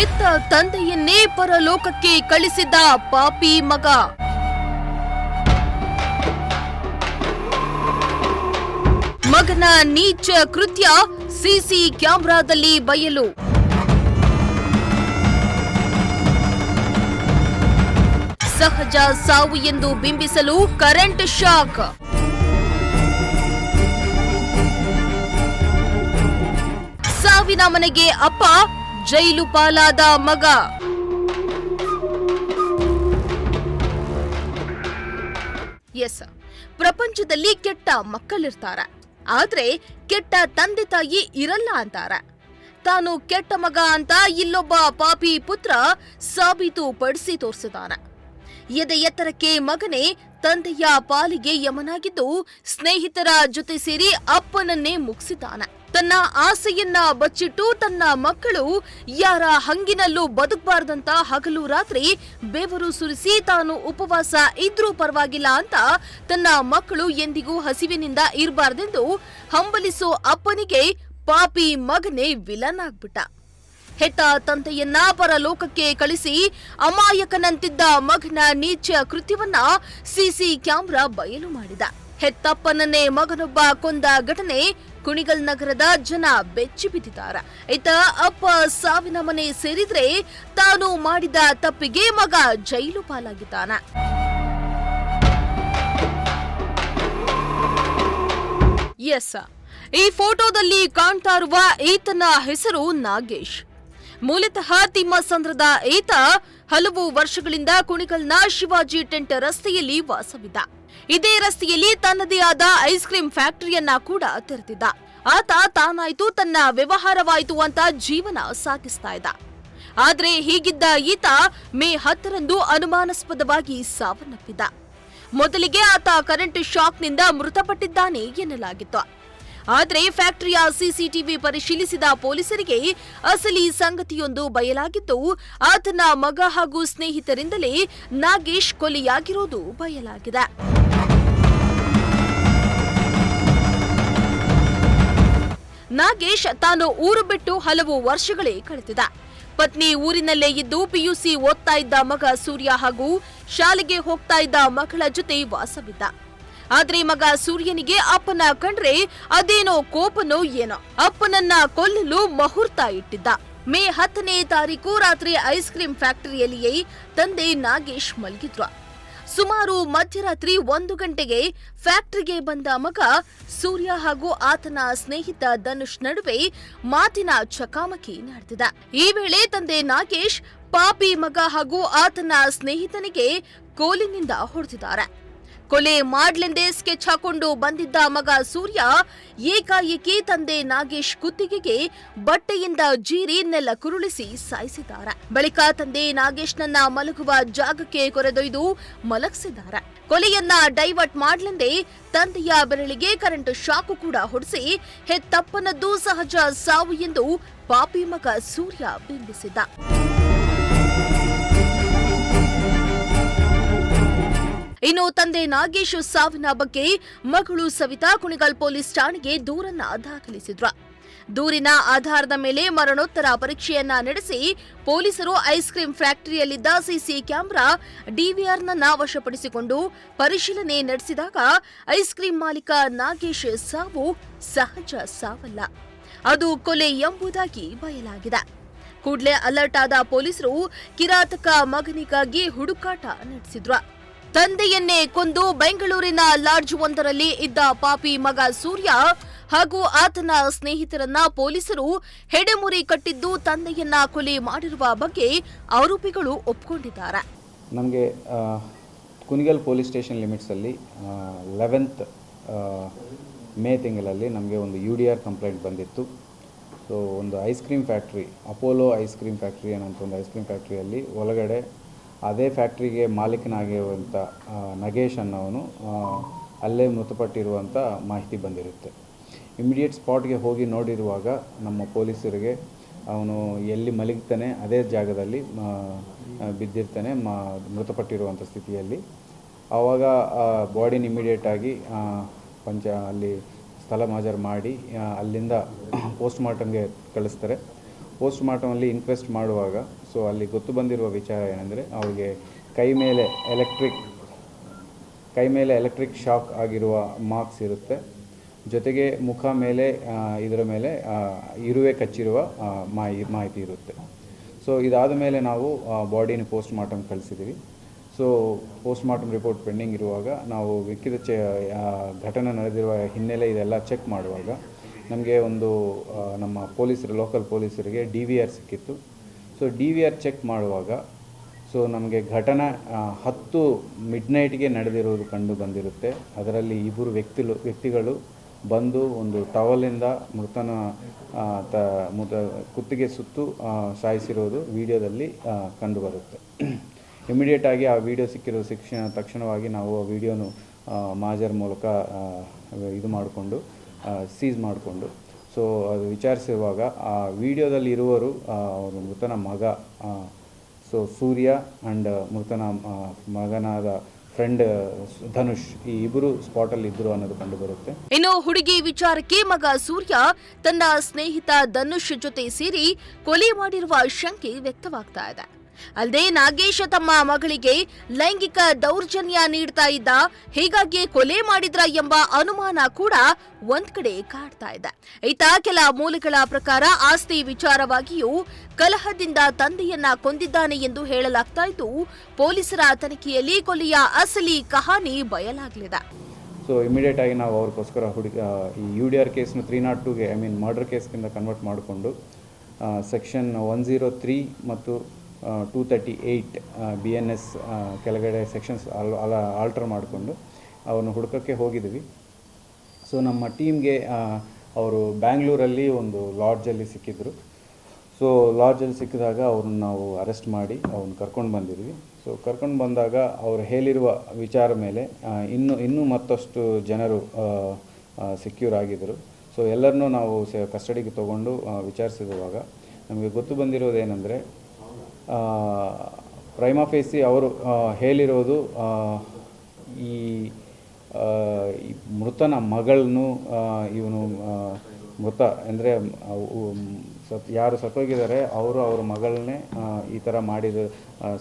ಹೆತ್ತ ತಂದೆಯನ್ನೇ ಪರಲೋಕಕ್ಕೆ ಕಳಿಸಿದ ಪಾಪಿ ಮಗ. ಮಗನ ನೀಚ ಕೃತ್ಯ ಸಿಸಿ ಕ್ಯಾಮೆರಾದಲ್ಲಿ ಬಯಲು. ಸಹಜ ಸಾವು ಎಂದು ಬಿಂಬಿಸಲು ಕರೆಂಟ್ ಶಾಕ್. ಸಾವಿನ ಮನೆಗೆ ಅಪ್ಪ, ಜೈಲು ಪಾಲಾದ ಮಗ. ಎಸ್, ಪ್ರಪಂಚದಲ್ಲಿ ಕೆಟ್ಟ ಮಕ್ಕಳಿರ್ತಾರೆ, ಆದ್ರೆ ಕೆಟ್ಟ ತಂದೆ ತಾಯಿ ಇರಲ್ಲ ಅಂತಾರೆ. ತಾನು ಕೆಟ್ಟ ಮಗ ಅಂತ ಇಲ್ಲೊಬ್ಬ ಪಾಪಿ ಪುತ್ರ ಸಾಬೀತು ಪಡಿಸಿ ತೋರಿಸಿದಾನೆ. ಎದೆ ಎತ್ತರಕ್ಕೆ ಮಗನೇ ತಂದೆಯ ಪಾಲಿಗೆ ಯಮನಾಗಿದ್ದು ಸ್ನೇಹಿತರ ಜೊತೆ ಸೇರಿ ಅಪ್ಪನನ್ನೇ ಮುಗಿಸಿದ್ದಾನೆ. ತನ್ನ ಆಸೆಯನ್ನ ಬಚ್ಚಿಟ್ಟು ತನ್ನ ಮಕ್ಕಳು ಯಾರ ಹಂಗಿನಲ್ಲೂ ಬದುಕಬಾರ್ದಂತ ಹಗಲು ರಾತ್ರಿ ಬೆವರು ಸುರಿಸಿ ತಾನು ಉಪವಾಸ ಇದ್ರೂ ಪರವಾಗಿಲ್ಲ ಅಂತ ತನ್ನ ಮಕ್ಕಳು ಎಂದಿಗೂ ಹಸಿವಿನಿಂದ ಇರಬಾರ್ದೆಂದು ಹಂಬಲಿಸೋ ಅಪ್ಪನಿಗೆ ಪಾಪಿ ಮಗನೇ ವಿಲನ್ ಆಗ್ಬಿಟ್ಟ. ಹೆತ್ತ ತಂದೆಯನ್ನ ಪರಲೋಕಕ್ಕೆ ಕಳಿಸಿ ಅಮಾಯಕನಂತಿದ್ದ ಮಗನ ನೀಚ ಕೃತ್ಯವನ್ನ ಸಿಸಿ ಕ್ಯಾಮೆರಾ ಬಯಲು ಮಾಡಿದ. ಹೆತ್ತಪ್ಪನನ್ನೇ ಮಗನೊಬ್ಬ ಕೊಂದ ಘಟನೆ ಕುಣಿಗಲ್ ನಗರದ ಜನ ಬೆಚ್ಚಿ ಬಿದ್ದಿದ್ದಾರೆ. ಇತ್ತ ಅಪ್ಪ ಸಾವಿನ ಮನೆ ಸೇರಿದ್ರೆ ತಾನು ಮಾಡಿದ ತಪ್ಪಿಗೆ ಮಗ ಜೈಲು ಪಾಲಾಗಿದ್ದಾನೆ. ಎಸ್, ಈ ಫೋಟೋದಲ್ಲಿ ಕಾಣ್ತಾ ಇರುವ ಈತನ ಹೆಸರು ನಾಗೇಶ್. ಮೂಲತಃ ತಿಮ್ಮಸಂದ್ರದ ಈತ ಹಲವು ವರ್ಷಗಳಿಂದ ಕುಣಿಗಲ್ನ ಶಿವಾಜಿ ಟೆಂಟ್ ರಸ್ತೆಯಲ್ಲಿ ವಾಸವಿದ್ದ. ಇದೇ ರಸ್ತೆಯಲ್ಲಿ ತನ್ನದೇ ಆದ ಐಸ್ ಕ್ರೀಂ ಫ್ಯಾಕ್ಟರಿಯನ್ನ ಕೂಡ ತೆರೆದಿದ್ದ. ಆತ ತಾನಾಯ್ತು ತನ್ನ ವ್ಯವಹಾರವಾಯಿತು ಅಂತ ಜೀವನ ಸಾಗಿಸ್ತಾ ಇದ್ದ. ಆದ್ರೆ ಹೀಗಿದ್ದ ಈತ ಮೇ 10ರಂದು ಅನುಮಾನಾಸ್ಪದವಾಗಿ ಸಾವನ್ನಪ್ಪಿದ್ದ. ಮೊದಲಿಗೆ ಆತ ಕರೆಂಟ್ ಶಾಕ್ನಿಂದ ಮೃತಪಟ್ಟಿದ್ದಾನೆ ಎನ್ನಲಾಗಿತ್ತು. ಆದ್ರೆ ಫ್ಯಾಕ್ಟರಿಯ ಸಿಸಿಟಿವಿ ಪರಿಶೀಲಿಸಿದ ಪೊಲೀಸರಿಗೆ ಅಸಲಿ ಸಂಗತಿಯೊಂದು ಬಯಲಾಗಿದ್ದು, ಆತನ ಮಗ ಹಾಗೂ ಸ್ನೇಹಿತರಿಂದಲೇ ನಾಗೇಶ್ ಕೊಲೆಯಾಗಿರೋದು ಬಯಲಾಗಿದೆ. ನಾಗೇಶ್ ತಾನು ಊರು ಬಿಟ್ಟು ಹಲವು ವರ್ಷಗಳೇ ಕಳೆದಿದ್ದ. ಪತ್ನಿ ಊರಿನಲ್ಲೇ ಇದ್ದು ಪಿಯುಸಿ ಓದ್ತಾ ಇದ್ದ ಮಗ ಸೂರ್ಯ ಹಾಗೂ ಶಾಲೆಗೆ ಹೋಗ್ತಾ ಇದ್ದ ಮಗಳ ಜೊತೆ ವಾಸವಿದ್ದ. ಆದ್ರೆ ಮಗ ಸೂರ್ಯನಿಗೆ ಅಪ್ಪನ ಕಂಡ್ರೆ ಅದೇನೋ ಕೋಪನೋ ಏನೋ ಅಪ್ಪನನ್ನ ಕೊಲ್ಲಲು ಮುಹೂರ್ತ ಇಟ್ಟಿದ್ದ. ಮೇ 10ನೇ ತಾರೀಕು ರಾತ್ರಿ ಐಸ್ ಕ್ರೀಂ ಫ್ಯಾಕ್ಟರಿಯಲ್ಲಿಯೇ ತಂದೆ ನಾಗೇಶ್ ಮಲಗಿದ್ರು. ಸುಮಾರು ಮಧ್ಯರಾತ್ರಿ 1 ಗಂಟೆಗೆ ಫ್ಯಾಕ್ಟರಿಗೆ ಬಂದ ಮಗ ಸೂರ್ಯ ಹಾಗೂ ಆತನ ಸ್ನೇಹಿತ ಧನುಷ್ ನಡುವೆ ಮಾತಿನ ಚಕಾಮಕಿ ನಡೆದಿದೆ. ಈ ವೇಳೆ ತಂದೆ ನಾಗೇಶ್ ಪಾಪಿ ಮಗ ಹಾಗೂ ಆತನ ಸ್ನೇಹಿತನಿಗೆ ಕೋಲಿನಿಂದ ಹೊಡೆದಿದ್ದಾರೆ. ಕೊಲೆ ಮಾಡ್ಲೆಂದೇ ಸ್ಕೆಚ್ ಹಾಕೊಂಡು ಬಂದಿದ್ದ ಮಗ ಸೂರ್ಯ ಏಕಾಏಕಿ ತಂದೆ ನಾಗೇಶ್ ಕುತ್ತಿಗೆಗೆ ಬಟ್ಟೆಯಿಂದ ಜೀರಿ ನೆಲ ಕುರುಳಿಸಿ ಸಾಯಿಸಿದ್ದಾರೆ. ಬಳಿಕ ತಂದೆ ನಾಗೇಶ್ನನ್ನ ಮಲಗುವ ಜಾಗಕ್ಕೆ ಕೊರೆದೊಯ್ದು ಮಲಗಿಸಿದ್ದಾರೆ. ಕೊಲೆಯನ್ನ ಡೈವರ್ಟ್ ಮಾಡ್ಲೆಂದೇ ತಂದೆಯ ಬೆರಳಿಗೆ ಕರೆಂಟ್ ಶಾಕು ಕೂಡ ಹೊಡೆಸಿ ಹೆತ್ತಪ್ಪನದ್ದು ಸಹಜ ಸಾವು ಎಂದು ಪಾಪಿ ಮಗ ಸೂರ್ಯ ಬಿಂಬಿಸಿದ್ದ. ಇನ್ನು ತಂದೆ ನಾಗೇಶ್ ಸಾವಿನ ಬಗ್ಗೆ ಮಗಳು ಸವಿತಾ ಕುಣಿಗಲ್ ಪೊಲೀಸ್ ಠಾಣೆಗೆ ದೂರನ್ನ ದಾಖಲಿಸಿದ್ರು. ದೂರಿನ ಆಧಾರದ ಮೇಲೆ ಮರಣೋತ್ತರ ಪರೀಕ್ಷೆಯನ್ನ ನಡೆಸಿ ಪೊಲೀಸರು ಐಸ್ ಕ್ರೀಂ ಫ್ಯಾಕ್ಟರಿಯಲ್ಲಿದ್ದ ಸಿಸಿ ಕ್ಯಾಮೆರಾ ಡಿವಿಆರ್ನನ್ನ ವಶಪಡಿಸಿಕೊಂಡು ಪರಿಶೀಲನೆ ನಡೆಸಿದಾಗ ಐಸ್ ಕ್ರೀಂ ಮಾಲೀಕ ನಾಗೇಶ್ ಸಾವು ಸಹಜ ಸಾವಲ್ಲ, ಅದು ಕೊಲೆ ಎಂಬುದಾಗಿ ಬಯಲಾಗಿದೆ. ಕೂಡಲೇ ಅಲರ್ಟ್ ಆದ ಪೊಲೀಸರು ಕಿರಾತಕ ಮಗನಿಗಾಗಿ ಹುಡುಕಾಟ ನಡೆಸಿದ್ರು. ತಂದೆಯನ್ನೇ ಕೊಂದು ಬೆಂಗಳೂರಿನ ಲಾಡ್ಜ್ ಒಂದರಲ್ಲಿ ಇದ್ದ ಪಾಪಿ ಮಗ ಸೂರ್ಯ ಹಾಗೂ ಆತನ ಸ್ನೇಹಿತರನ್ನ ಪೊಲೀಸರು ಹೆಡೆಮುರಿ ಕಟ್ಟಿದ್ದು ತಂದೆಯನ್ನ ಕೊಲೆ ಮಾಡಿರುವ ಬಗ್ಗೆ ಆರೋಪಿಗಳು ಒಪ್ಪಿಕೊಂಡಿದ್ದಾರೆ. ನಮಗೆ ಕುಣಿಗಲ್ ಪೊಲೀಸ್ ಸ್ಟೇಷನ್ ಲಿಮಿಟ್ಸಲ್ಲಿ 11th ಮೇ ತಿಂಗಳಲ್ಲಿ ನಮಗೆ ಒಂದು UDR ಕಂಪ್ಲೇಂಟ್ ಬಂದಿತ್ತು. ಸೊ ಒಂದು ice cream factory, Apollo ice cream factory ಅನ್ನೋಂಥ ಒಂದು ಐಸ್ ಕ್ರೀಮ್ ಫ್ಯಾಕ್ಟ್ರಿಯಲ್ಲಿ ಒಳಗಡೆ ಅದೇ ಫ್ಯಾಕ್ಟ್ರಿಗೆ ಮಾಲೀಕನಾಗಿರುವಂಥ ನಗೇಶ್ ಅನ್ನೋನು ಅಲ್ಲೇ ಮೃತಪಟ್ಟಿರುವಂಥ ಮಾಹಿತಿ ಬಂದಿರುತ್ತೆ. ಇಮಿಡಿಯೇಟ್ ಸ್ಪಾಟ್ಗೆ ಹೋಗಿ ನೋಡಿರುವಾಗ ನಮ್ಮ ಪೊಲೀಸರಿಗೆ ಅವನು ಎಲ್ಲಿ ಮಲಗ್ತಾನೆ ಅದೇ ಜಾಗದಲ್ಲಿ ಬಿದ್ದಿರ್ತಾನೆ ಮೃತಪಟ್ಟಿರುವಂಥ ಸ್ಥಿತಿಯಲ್ಲಿ. ಆವಾಗ ಬಾಡಿನ ಇಮಿಡಿಯೇಟಾಗಿ ಅಲ್ಲಿ ಸ್ಥಳ ಮಾಜರ್ ಮಾಡಿ ಅಲ್ಲಿಂದ ಪೋಸ್ಟ್ ಮಾರ್ಟಮ್ಗೆ ಕಳಿಸ್ತಾರೆ. ಪೋಸ್ಟ್ ಮಾರ್ಟಮಲ್ಲಿ ಇನ್ಕ್ವೆಸ್ಟ್ ಮಾಡುವಾಗ ಸೊ ಅಲ್ಲಿ ಗೊತ್ತು ಬಂದಿರುವ ವಿಚಾರ ಏನಂದರೆ ಅವರಿಗೆ ಕೈ ಮೇಲೆ ಎಲೆಕ್ಟ್ರಿಕ್ ಶಾಕ್ ಆಗಿರುವ ಮಾರ್ಕ್ಸ್ ಇರುತ್ತೆ, ಜೊತೆಗೆ ಮುಖ ಮೇಲೆ ಇದರ ಮೇಲೆ ಇರುವೆ ಕಚ್ಚಿರುವ ಮಾಹಿತಿ ಇರುತ್ತೆ. ಸೊ ಇದಾದ ಮೇಲೆ ನಾವು ಬಾಡಿನ ಪೋಸ್ಟ್ ಮಾರ್ಟಮ್ ಕಳಿಸಿದ್ದೀವಿ. So post mortem report pending ಇರುವಾಗ ನಾವು ಮಿಕ್ಕಿದ ಘಟನೆ ನಡೆದಿರುವ ಹಿನ್ನೆಲೆ ಇದೆಲ್ಲ ಚೆಕ್ ಮಾಡುವಾಗ ನಮಗೆ ಒಂದು ನಮ್ಮ ಲೋಕಲ್ ಪೊಲೀಸರಿಗೆ DVR ಸಿಕ್ಕಿತ್ತು. ಸೊ DVR ಚೆಕ್ ಮಾಡುವಾಗ ಸೊ ನಮಗೆ ಘಟನೆ 10 ಮಿಡ್ನೈಟ್ಗೆ ನಡೆದಿರುವುದು ಕಂಡು ಬಂದಿರುತ್ತೆ. ಅದರಲ್ಲಿ 2 ವ್ಯಕ್ತಿಗಳು ಬಂದು ಒಂದು ಟವಲಿಂದ ಮೃತನ ಕುತ್ತಿಗೆ ಸುತ್ತು ಸಾಯಿಸಿರೋದು ವಿಡಿಯೋದಲ್ಲಿ ಕಂಡುಬರುತ್ತೆ. ಇಮಿಡಿಯೇಟಾಗಿ ಆ ವಿಡಿಯೋ ಸಿಕ್ಕಿರೋ ತಕ್ಷಣವಾಗಿ ನಾವು ಆ ವಿಡಿಯೋನು ಮಾಜರ್ ಮೂಲಕ ಇದು ಮಾಡಿಕೊಂಡು ಸೀಸ್ ಮಾಡಿಕೊಂಡು ಸೊ ಅದು ವಿಚಾರಿಸಿರುವಾಗ ಆ ವಿಡಿಯೋದಲ್ಲಿ ಇರುವರು ಅವರು ಮೃತನ ಮಗ ಸೊ ಸೂರ್ಯ ಆ್ಯಂಡ್ ಮೃತನ ಮಗನಾದ ಫ್ರೆಂಡ್ ಧನುಷ್, ಈ ಇಬ್ಬರು ಸ್ಪಾಟಲ್ಲಿ ಇದ್ದರು ಅನ್ನೋದು ಕಂಡುಬರುತ್ತೆ. ಇನ್ನು ಹುಡುಗಿ ವಿಚಾರಕ್ಕೆ ಮಗ ಸೂರ್ಯ ತನ್ನ ಸ್ನೇಹಿತ ಧನುಷ್ ಜೊತೆ ಸೇರಿ ಕೊಲೆ ಮಾಡಿರುವ ಶಂಕೆ ವ್ಯಕ್ತವಾಗ್ತಾ ಇದೆ. ಅಲ್ಲದೆ ನಾಗೇಶ್ ತಮ್ಮ ಮಗಳಿಗೆ ಲೈಂಗಿಕ ದೌರ್ಜನ್ಯ ನೀಡ್ತಾ ಇದ್ದ, ಹೀಗಾಗಿ ಕೊಲೆ ಮಾಡಿದ್ರ ಎಂಬ ಅನುಮಾನ ಕೂಡ ಒಂದ್ ಕಡೆ ಕಾಡ್ತಾ ಇದೆ. ಈತ ಕೆಲ ಮೂಲಗಳ ಪ್ರಕಾರ ಆಸ್ತಿ ವಿಚಾರವಾಗಿಯೂ ಕಲಹದಿಂದ ತಂದೆಯನ್ನ ಕೊಂದಿದ್ದಾನೆ ಎಂದು ಹೇಳಲಾಗ್ತಾ ಇದ್ದು, ಪೊಲೀಸರ ತನಿಖೆಯಲ್ಲಿ ಕೊಲೆಯ ಅಸಲಿ ಕಹಾನಿ ಬಯಲಾಗಲಿದೆ. ಸೊ ಇಮಿಡಿಯೇಟ್ ಆಗಿ ನಾವು ಅವ್ರಿಗೋಸ್ಕರ ಈ UDR ಕೇಸ್ನ 302ಗೆ ಮರ್ಡರ್ ಕೇಸ್ಗಿಂತ ಕನ್ವರ್ಟ್ ಮಾಡಿಕೊಂಡು ಸೆಕ್ಷನ್ 103 ಮತ್ತು 238 BNS ಕೆಳಗಡೆ ಸೆಕ್ಷನ್ಸ್ ಆಲ್ಟರ್ ಮಾಡಿಕೊಂಡು ಅವನು ಹುಡುಕಕ್ಕೆ ಹೋಗಿದ್ವಿ. ಸೊ ನಮ್ಮ ಟೀಮ್ಗೆ ಅವರು ಬ್ಯಾಂಗ್ಳೂರಲ್ಲಿ ಒಂದು ಲಾಡ್ಜಲ್ಲಿ ಸಿಕ್ಕಿದ್ರು. ಸೊ ಲಾಡ್ಜಲ್ಲಿ ಸಿಕ್ಕಿದಾಗ ಅವ್ರನ್ನ ನಾವು ಅರೆಸ್ಟ್ ಮಾಡಿ ಅವ್ರನ್ನ ಕರ್ಕೊಂಡು ಬಂದಿದ್ವಿ. ಸೊ ಕರ್ಕೊಂಡು ಬಂದಾಗ ಅವರು ಹೇಳಿರುವ ವಿಚಾರ ಮೇಲೆ ಇನ್ನೂ ಮತ್ತಷ್ಟು ಜನರು ಸೆಕ್ಯೂರ್ ಆಗಿದ್ದರು. ಸೊ ಎಲ್ಲರನ್ನೂ ನಾವು ಕಸ್ಟಡಿಗೆ ತೊಗೊಂಡು ವಿಚಾರಿಸಿರುವಾಗ ನಮಗೆ ಗೊತ್ತು ಬಂದಿರೋದೇನೆಂದರೆ ಪ್ರೈಮಾ ಫೇಸಿ ಅವರು ಹೇಳಿರೋದು ಈ ಮೃತನ ಮಗಳನ್ನು ಇವನು ಮೃತ ಅಂದರೆ ಯಾರು ಸತ್ತೋಗಿದ್ದಾರೆ ಅವ್ರ ಮಗಳನ್ನೇ ಈ ಥರ ಮಾಡಿದ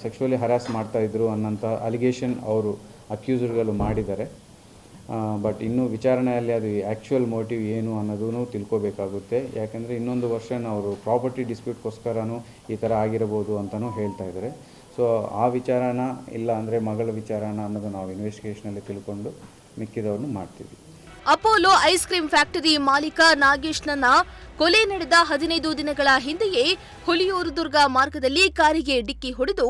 ಸೆಕ್ಷುವಲಿ ಹರಾಸ್ ಮಾಡ್ತಾಯಿದ್ರು ಅನ್ನೋಂಥ ಅಲಿಗೇಷನ್ ಅವರು ಅಕ್ಯೂಸರ್ಗಳು ಮಾಡಿದ್ದಾರೆ. ಬಟ್ ಇನ್ನೂ ವಿಚಾರಣೆಯಲ್ಲಿ ಅದು ಆ್ಯಕ್ಚುಯಲ್ ಮೋಟಿವ್ ಏನು ಅನ್ನೋದೂ ತಿಳ್ಕೊಬೇಕಾಗುತ್ತೆ. ಯಾಕೆಂದರೆ ಇನ್ನೊಂದು ವರ್ಷ ಅವರು ಪ್ರಾಪರ್ಟಿ ಡಿಸ್ಪ್ಯೂಟ್ಗೋಸ್ಕರನೂ ಈ ಥರ ಆಗಿರಬಹುದು ಅಂತಲೂ ಹೇಳ್ತಾ ಇದ್ದಾರೆ. ಸೊ ಆ ವಿಚಾರನ ಇಲ್ಲ ಅಂದರೆ ಮಗಳ ವಿಚಾರನ ಅನ್ನೋದು ನಾವು ಇನ್ವೆಸ್ಟಿಗೇಷನಲ್ಲಿ ತಿಳ್ಕೊಂಡು ಮಿಕ್ಕಿದವ್ರನ್ನ ಮಾಡ್ತೀವಿ. ಅಪೋಲೋ ಐಸ್ ಕ್ರೀಂ ಫ್ಯಾಕ್ಟರಿ ಮಾಲೀಕ ನಾಗೇಶ್ನನ್ನ ಕೊಲೆ ನಡೆದ 15 ದಿನಗಳ ಹಿಂದೆಯೇ ಹುಲಿಯೂರು ದುರ್ಗ ಮಾರ್ಗದಲ್ಲಿ ಕಾರಿಗೆ ಡಿಕ್ಕಿ ಹೊಡೆದು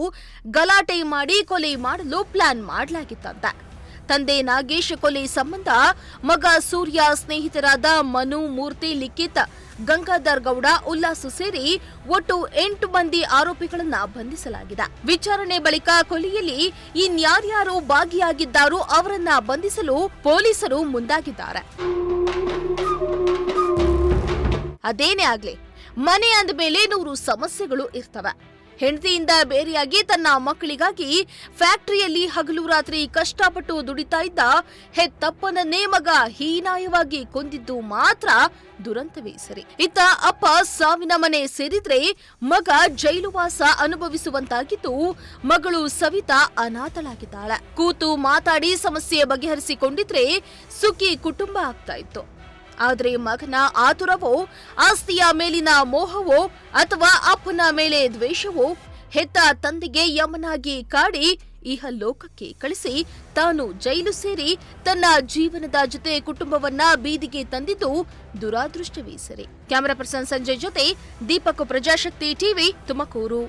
ಗಲಾಟೆ ಮಾಡಿ ಕೊಲೆ ಮಾಡಲು ಪ್ಲಾನ್ ಮಾಡಲಾಗಿತ್ತಂತೆ. ತಂದೆ ನಾಗೇಶ್ ಕೊಲೆ ಸಂಬಂಧ ಮಗ ಸೂರ್ಯ ಸ್ನೇಹಿತರಾದ ಮನು, ಮೂರ್ತಿ, ಲಿಖಿತ್, ಗಂಗಾಧರ್ ಗೌಡ, ಉಲ್ಲಾಸ್ ಸೇರಿ ಒಟ್ಟು 8 ಮಂದಿ ಆರೋಪಿಗಳನ್ನ ಬಂಧಿಸಲಾಗಿದೆ. ವಿಚಾರಣೆ ಬಳಿಕ ಕೊಲೆಯಲ್ಲಿ ಇನ್ಯಾರ್ಯಾರು ಭಾಗಿಯಾಗಿದ್ದಾರೋ ಅವರನ್ನ ಬಂಧಿಸಲು ಪೊಲೀಸರು ಮುಂದಾಗಿದ್ದಾರೆ. ಅದೇನೇ ಆಗ್ಲಿ, ಮನೆ ಅಂದ ಮೇಲೆ 100 ಸಮಸ್ಯೆಗಳು ಇರ್ತವೆ. ಹೆಂಡತಿಯಿಂದ ಬೇರೆಯಾಗಿ ತನ್ನ ಮಕ್ಕಳಿಗಾಗಿ ಫ್ಯಾಕ್ಟರಿಯಲ್ಲಿ ಹಗಲು ರಾತ್ರಿ ಕಷ್ಟಪಟ್ಟು ದುಡಿತಾ ಇದ್ದ ಹೆತ್ತಪ್ಪನನ್ನೇ ಮಗ ಹೀನಾಯವಾಗಿ ಕೊಂದಿದ್ದು ಮಾತ್ರ ದುರಂತವೇ ಸರಿ. ಇತ್ತ ಅಪ್ಪ ಸಾವಿನ ಮನೆ ಸೇರಿದ್ರೆ ಮಗ ಜೈಲುವಾಸ ಅನುಭವಿಸುವಂತಾಗಿದ್ದು, ಮಗಳು ಸವಿತಾ ಅನಾಥಳಾಗಿದ್ದಾಳೆ. ಕೂತು ಮಾತಾಡಿ ಸಮಸ್ಯೆ ಬಗೆಹರಿಸಿಕೊಂಡಿದ್ರೆ ಸುಖಿ ಕುಟುಂಬ ಆಗ್ತಾ ಇತ್ತು. ಆದರೆ ಮಗನ ಆತುರವೋ, ಆಸ್ತಿಯ ಮೇಲಿನ ಮೋಹವೋ ಅಥವಾ ಅಪ್ಪನ ಮೇಲೆ ದ್ವೇಷವೋ ಹೆತ್ತ ತಂದೆಗೆ ಯಮನಾಗಿ ಕಾಡಿ ಇಹಲೋಕಕ್ಕೆ ಕಳಿಸಿ ತಾನು ಜೈಲು ಸೇರಿ ತನ್ನ ಜೀವನದ ಜೊತೆ ಕುಟುಂಬವನ್ನ ಬೀದಿಗೆ ತಂದಿದ್ದು ದುರಾದೃಷ್ಟವೇ ಸರಿ. ಕ್ಯಾಮರಾ ಪರ್ಸನ್ ಸಂಜಯ್ ಜೊತೆ ದೀಪಕ್, ಪ್ರಜಾಶಕ್ತಿ ಟಿವಿ, ತುಮಕೂರು.